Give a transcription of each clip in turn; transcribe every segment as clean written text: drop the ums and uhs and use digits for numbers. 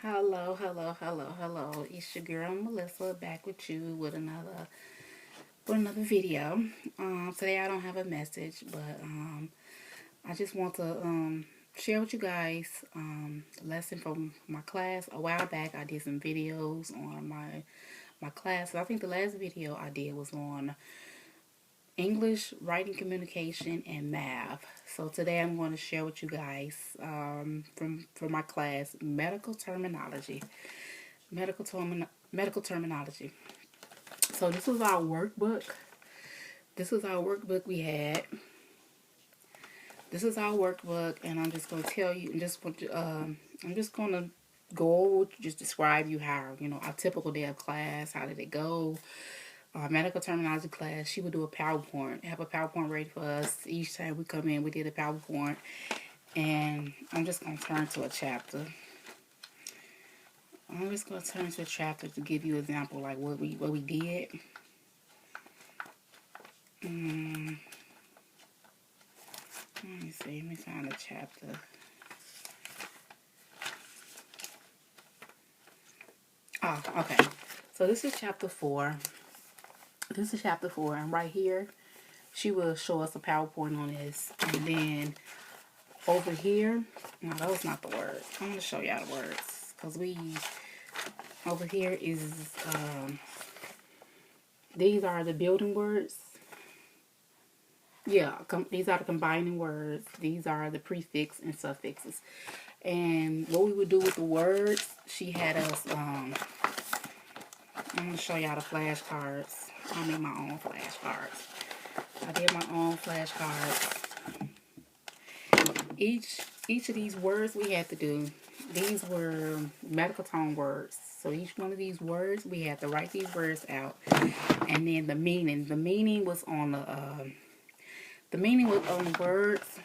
Hello, hello, hello, hello. It's your girl Melissa back with you with another video. Today I don't have a message, but I just want to share with you guys a lesson from my class. A while back I did some videos on my class. I think the last video I did was on English, writing communication, and math. So today I'm going to share with you guys from my class medical terminology. Medical terminology. So this was our workbook. This is our workbook we had. This is our workbook, and I'm just going to tell you, I'm just going to go over, just describe you how, our typical day of class, how did it go. Our medical terminology class, she would do a PowerPoint, have a PowerPoint ready for us. Each time we come in, we did a PowerPoint, and I'm just going to turn to a chapter. I'm just going to turn to a chapter to give you an example, like what we did. Let me see. Let me find a chapter. Oh, okay. So this is chapter 4. This is chapter 4, and right here, she will show us a PowerPoint on this, and then over here, no, that was not the word. I'm going to show y'all the words, because over here is, these are the building words. Yeah, these are the combining words. These are the prefix and suffixes. And what we would do with the words, she had us, I'm going to show y'all the flashcards. I made my own flashcards. I did my own flashcards. Each of these words we had to do, these were medical tone words. So each one of these words, we had to write these words out. And then the meaning was on the meaning was on the words.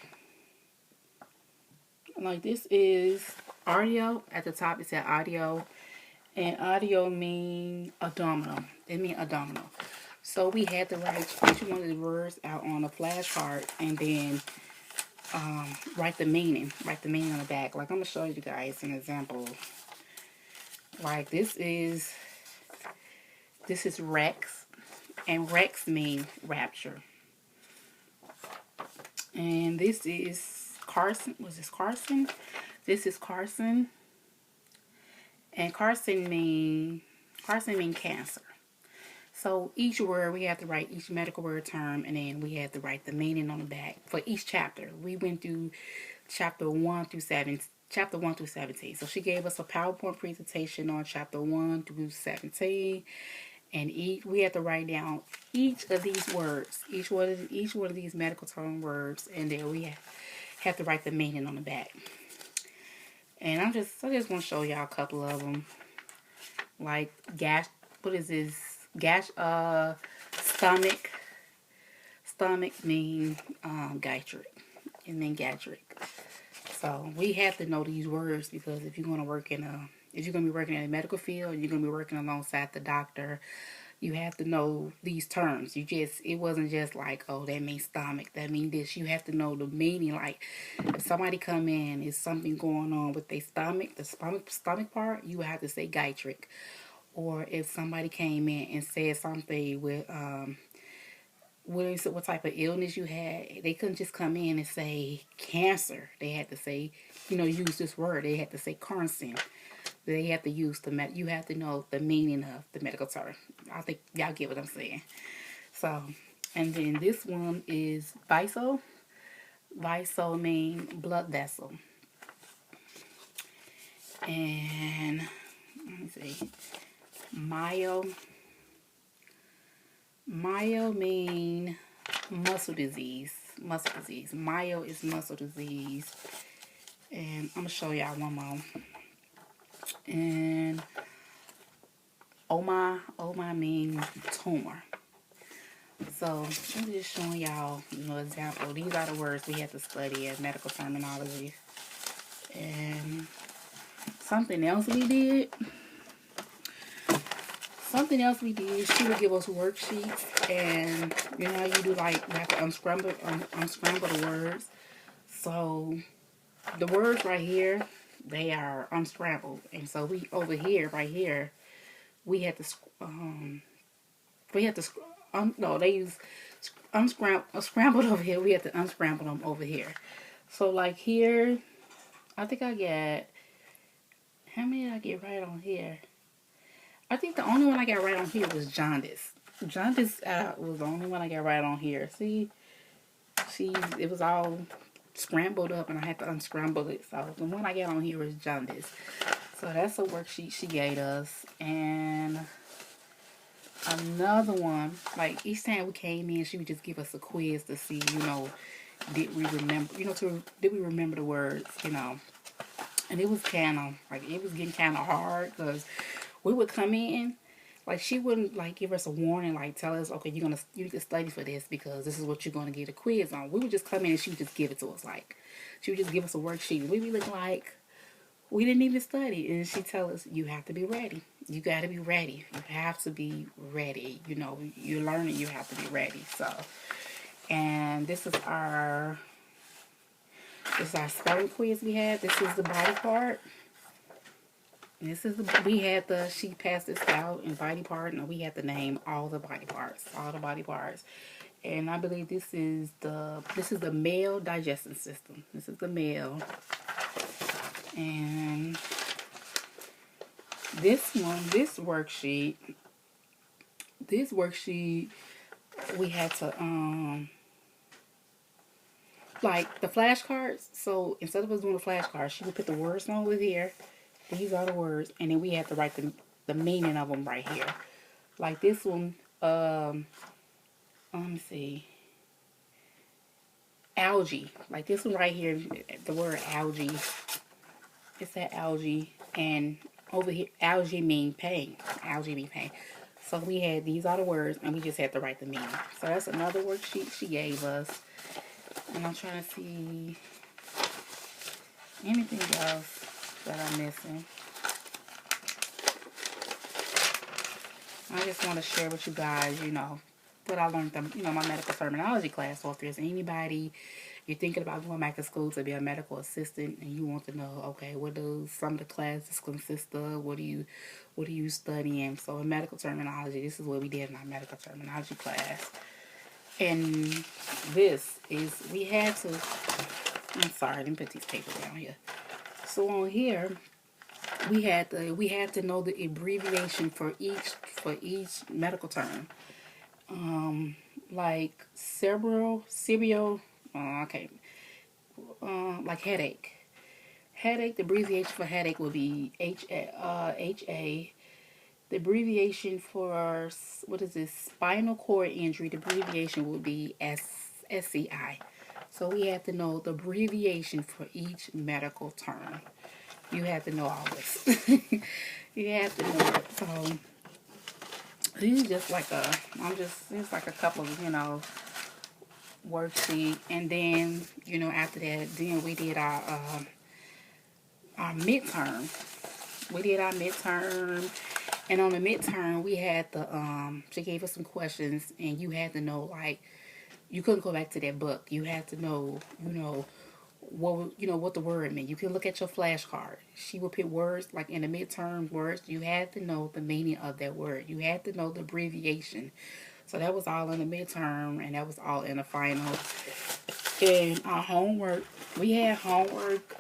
Like this is audio. At the top it said audio. And audio mean abdominal. It mean abdominal. So we had to write each one of the words out on a flashcard and then write the meaning. Write the meaning on the back. Like I'm going to show you guys an example. Like this is Rex. And Rex mean rapture. And this is Carson. Was this Carson? This is Carson. And Carson mean cancer. So each word, we have to write each medical word term, and then we have to write the meaning on the back for each chapter. We went through chapter 1 through 17. So she gave us a PowerPoint presentation on chapter 1 through 17, and we had to write down each of these words, each one of these medical term words, and then we have to write the meaning on the back. And I just want to show y'all a couple of them. Like what is this? Stomach. Stomach mean gastric. It mean gastric. So we have to know these words because if you're gonna be working in a medical field, you're gonna be working alongside the doctor. You have to know these terms. It wasn't just like, oh, that means stomach, that means this. You have to know the meaning. Like, if somebody come in, is something going on with their stomach, the stomach part, you have to say gastric. Or if somebody came in and said something with, what type of illness you had, they couldn't just come in and say cancer. They had to say, use this word. They had to say carcin. They have to use you have to know the meaning of the medical term. I think y'all get what I'm saying. So, and then this one is visal. Visal mean blood vessel. And let me see. Myo mean muscle disease. Myo is muscle disease. And I'm going to show y'all one more. And oma mean tumor. So I'm just showing y'all, example. These are the words we had to study as medical terminology. And something else we did, she would give us worksheets, and how you do, like, you have to unscramble the words. So the words right here, they are unscrambled. And so we over here, right here, we had to we had to no, they use scrambled over here. We had to unscramble them over here. So like here, I think I got, how many did I get right on here? I think the only one I got right on here was jaundice. Jaundice was the only one I got right on here. See, it was all scrambled up and I had to unscramble it. So the one I got on here is jaundice. So that's a worksheet she gave us. And another one, like each time we came in, she would just give us a quiz to see, did we remember, did we remember the words, And it was kind of, like, it was getting kind of hard because we would come in, like, she wouldn't, like, give us a warning, like, tell us, okay, you need to study for this because this is what you're going to get a quiz on. We would just come in and she would just give it to us, like, she would just give us a worksheet. We'd be looking like we didn't even study. And she'd tell us, you have to be ready. You got to be ready. You have to be ready. You're learning, you have to be ready. So, and this is our spelling quiz we had. This is the body part. She passed this out in body part, and we had to name all the body parts. And I believe this is the male digestive system. This is the male. And this worksheet, we had to, like the flashcards. So instead of us doing the flashcards, she would put the words on over here. These are the words, and then we had to write the meaning of them right here. Like this one, let me see, algae. Like this one right here, the word algae. It's that algae, and over here, algae mean pain. Algae mean pain. So we had, these are the words, and we just had to write the meaning. So that's another worksheet she gave us. And I'm trying to see anything else that I'm missing. I just want to share with you guys, what I learned from, my medical terminology class. So if there's anybody, you're thinking about going back to school to be a medical assistant and you want to know, okay, what do some of the classes consist of? What are you studying? So in medical terminology, this is what we did in our medical terminology class. And this is, we had to, I'm sorry, I didn't put these papers down here. So on here, we had to know the abbreviation for each medical term. Like like headache. Headache, the abbreviation for headache would be HA. The abbreviation for, spinal cord injury, the abbreviation would be SCI. So we have to know the abbreviation for each medical term. You have to know all this. You have to know it. So these just like it's like a couple of, worksheet. And then, after that, then we did our midterm. We did our midterm. And on the midterm, we had she gave us some questions, and you had to know, like, you couldn't go back to that book. You had to know, what the word meant. You can look at your flashcard. She would put words, like in the midterm words. You had to know the meaning of that word. You had to know the abbreviation. So that was all in the midterm, and that was all in the final. And our homework, we had homework.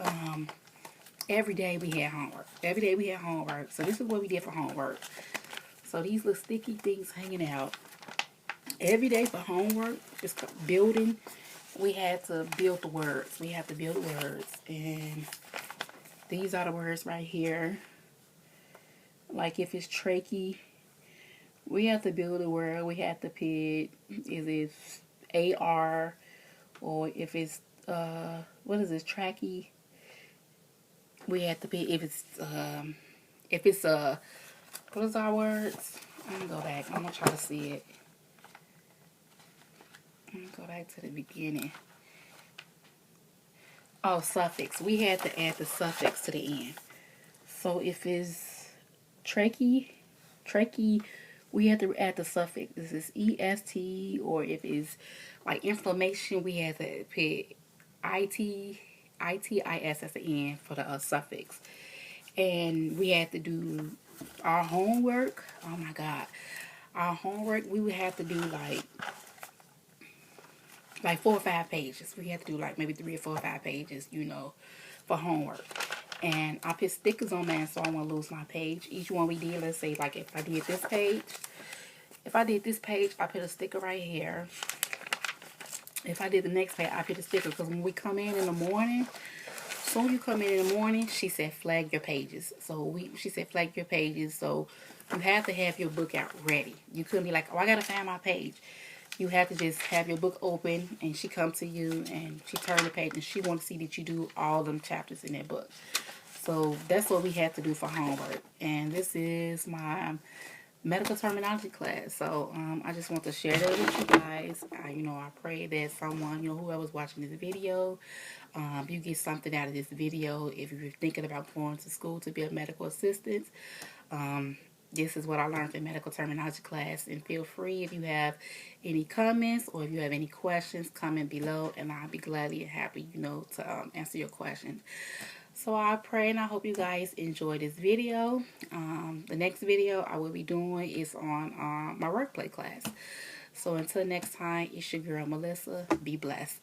Every day we had homework. So this is what we did for homework. So these little sticky things hanging out. Every day for homework, just building, we had to build the words. And these are the words right here. Like if it's trachea, we have to build a word. We have to pick, is it AR, or if it's, trachea. We have to pick if it's what is our words? I'm gonna go back. I'm gonna try to see it. I'm gonna go back to the beginning. Oh, suffix. We had to add the suffix to the end. So if it's trachea, we had to add the suffix. This is EST, or if it's like inflammation, we had to pick IT, ITIS at the end for the suffix. And we had to do our homework. Oh my God. Our homework, we would have to do like 4 or 5 pages. We had to do like maybe 3 or 4 or 5 pages, you know, for homework. And I put stickers on mine so I won't lose my page. Each one we did, let's say like if I did this page, I put a sticker right here. If I did the next page, I put a sticker, because when we come in the morning, soon you come in the morning, she said flag your pages. So she said flag your pages. So you have to have your book out ready. You couldn't be like, oh, I gotta find my page. You have to just have your book open, and she come to you and she turn the page, and she wants to see that you do all them chapters in that book. So that's what we have to do for homework. And this is my medical terminology class. So I just want to share that with you guys. I pray that someone, whoever's watching this video, you get something out of this video. If you're thinking about going to school to be a medical assistant, this is what I learned in medical terminology class. And feel free, if you have any comments or if you have any questions, comment below, and I'll be gladly and happy, to answer your questions. So I pray and I hope you guys enjoy this video. The next video I will be doing is on my workplace class. So until next time, it's your girl Melissa. Be blessed.